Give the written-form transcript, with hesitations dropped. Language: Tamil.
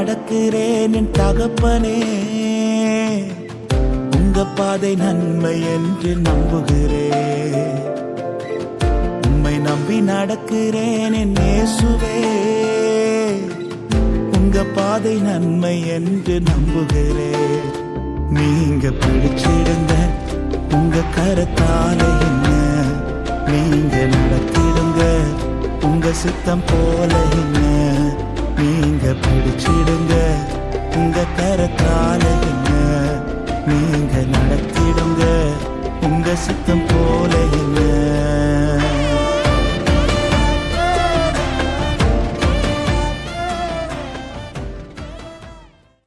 நடக்கிறேன் என் தகப்பனே. உங்க பாதை நன்மை என்று நம்புகிறேன். உம்மை நம்பி நடக்கிறேன் என் இயேசுவே. உங்க பாதை நன்மை என்று நம்புகிறேன். நீங்க பிடிச்சிடுங்க உங்க கரத்தால என்ன. நீங்க நடத்திடுங்க உங்க சித்தம் போல என்ன. நீங்க பிடிச்சிடுங்க உங்க கரத்தால என்ன. நீங்க நடத்திடுங்க உங்க சித்தம் போல